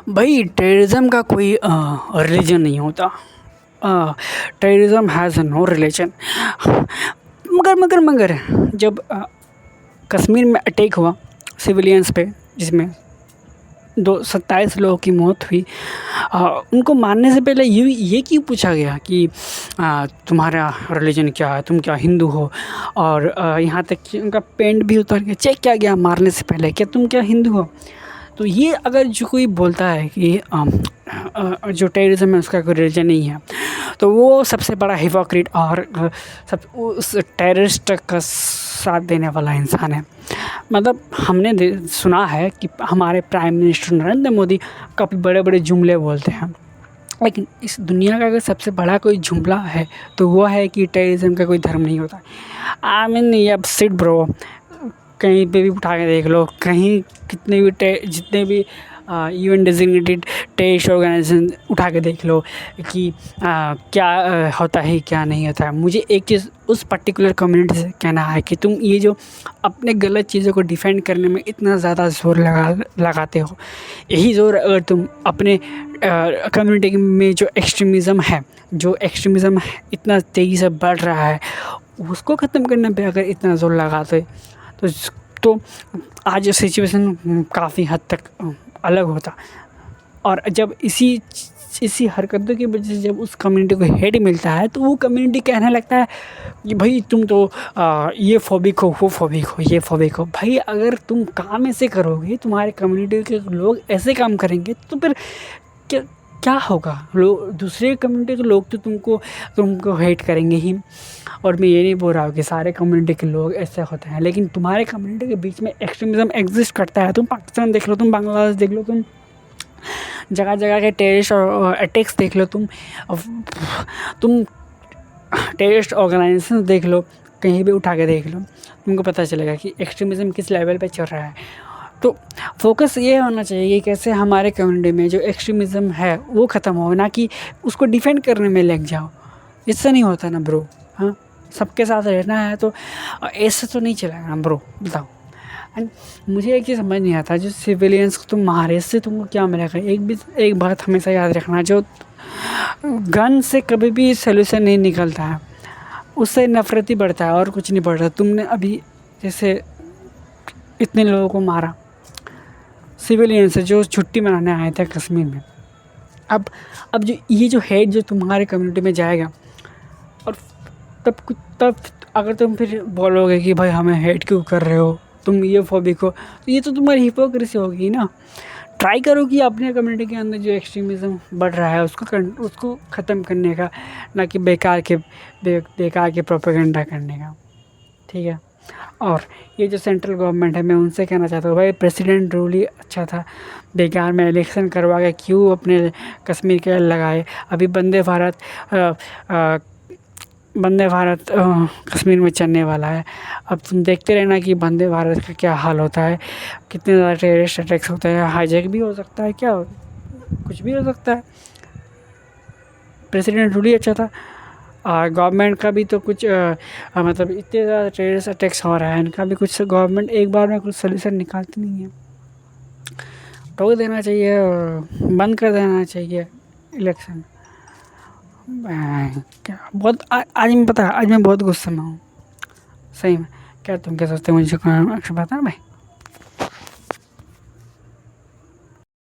भाई टेररिज्म का कोई रिलीजन नहीं होता। Terrorism has no religion. मगर जब कश्मीर में अटैक हुआ सिविलियंस पे, जिसमें 27 लोगों की मौत हुई, उनको मारने से पहले ये क्यों पूछा गया कि तुम्हारा रिलीजन क्या है, तुम क्या हिंदू हो? और यहाँ तक कि उनका पेंट भी उतार के चेक किया गया मारने से पहले, क्या तुम क्या हिंदू हो? तो ये अगर जो कोई बोलता है कि जो टेररिज्म है उसका कोई रिलीजन नहीं है, तो वो सबसे बड़ा हिपोक्रेट और सब उस टेररिस्ट का साथ देने वाला इंसान है। मतलब हमने सुना है कि हमारे प्राइम मिनिस्टर नरेंद्र मोदी काफ़ी बड़े बड़े जुमले बोलते हैं, लेकिन इस दुनिया का अगर सबसे बड़ा कोई जुमला है तो वो है कि टेररिज्म का कोई धर्म नहीं होता। आई मीन ये सिट ब्रो, कहीं पे भी उठा के देख लो, कहीं कितने भी जितने भी यूएन डेजिग्नेटेड टेररिस्ट ऑर्गेनाइजेशन उठा के देख लो कि क्या होता है क्या नहीं होता है। मुझे एक चीज़ उस पर्टिकुलर कम्युनिटी से कहना है कि तुम ये जो अपने गलत चीज़ों को डिफेंड करने में इतना ज़्यादा ज़ोर लगाते हो, यही ज़ोर अगर तुम अपने कम्युनिटी में जो एक्सट्रीमिज़म इतना तेज़ी से बढ़ रहा है उसको ख़त्म करने पे अगर इतना ज़ोर लगाते तो आज सिचुएशन काफ़ी हद तक अलग होता। और जब इसी हरकतों की वजह से जब उस कम्युनिटी को हेट मिलता है तो वो कम्युनिटी कहने लगता है कि भाई तुम तो ये फोबिक हो, वो फोबिक हो, ये फोबिक हो। भाई अगर तुम काम ऐसे करोगे, तुम्हारे कम्युनिटी के लोग ऐसे काम करेंगे तो फिर क्या होगा? लोग, दूसरे कम्युनिटी के लोग तो तुमको हेट करेंगे ही। और मैं ये नहीं बोल रहा हूँ कि सारे कम्युनिटी के लोग ऐसे होते हैं, लेकिन तुम्हारे कम्युनिटी के बीच में एक्सट्रीमिज़म एग्जिस्ट करता है। तुम पाकिस्तान देख लो, तुम बांग्लादेश देख लो, तुम जगह जगह के टेररिस्ट और अटैक्स देख लो, तुम टेररिस्ट ऑर्गेनाइजेशन देख लो, कहीं भी उठा के देख लो, तुमको पता चलेगा कि एक्सट्रीमिज़म किस लेवल पे चल रहा है। तो फोकस ये होना चाहिए कि कैसे हमारे कम्युनिटी में जो एक्सट्रीमिज़म है वो ख़त्म हो, ना कि उसको डिफेंड करने में लग जाओ। इससे नहीं होता ना ब्रो। हाँ, सबके साथ रहना है तो ऐसे तो नहीं चलेगा ना ब्रो, बताओ। एंड मुझे एक चीज़ समझ नहीं आता, जो सिविलियंस को तुम मारे, इससे तुमको क्या मिलेगा? एक बात हमेशा याद रखना, जो गन से कभी भी सोल्यूशन नहीं निकलता है, उससे नफ़रत ही बढ़ता है और कुछ नहीं बढ़ रहा। तुमने अभी जैसे इतने लोगों को मारा, सिविलियंस जो छुट्टी मनाने आए थे कश्मीर में, अब जो ये जो हेट जो तुम्हारे कम्युनिटी में जाएगा, और तब अगर तुम फिर बोलोगे कि भाई हमें हेट क्यों कर रहे हो, तुम ये फोबिक हो, तो ये तो तुम्हारी हिपोक्रेसी होगी ना। ट्राई करो कि अपने कम्युनिटी के अंदर जो एक्सट्रीमिज़म बढ़ रहा है उसको ख़त्म करने का, ना कि बेकार के प्रोपेगेंडा करने का, ठीक है। और ये जो सेंट्रल गवर्नमेंट है, मैं उनसे कहना चाहता हूँ, भाई प्रेसिडेंट रूल ही अच्छा था, बेकार में इलेक्शन करवा के क्यों अपने कश्मीर के लगाए। अभी वंदे भारत कश्मीर में चलने वाला है। अब तुम देखते रहना कि वंदे भारत का क्या हाल होता है, कितने ज़्यादा टेररिस्ट अटैक्स होते हैं, हाईजैक भी हो सकता है, क्या कुछ भी हो सकता है। प्रेसिडेंट रूल ही अच्छा था। गवर्नमेंट का भी तो कुछ मतलब इतने ज़्यादा टेररिस्ट अटैक्स हो रहा है, इनका भी कुछ गवर्नमेंट एक बार में कुछ सोल्यूशन निकालती नहीं है। रोक देना चाहिए और बंद कर देना चाहिए इलेक्शन। क्या बहुत आज मैं बहुत गुस्से में हूँ, सही में। क्या तुम क्या सोचते हो मुझे बताना भाई?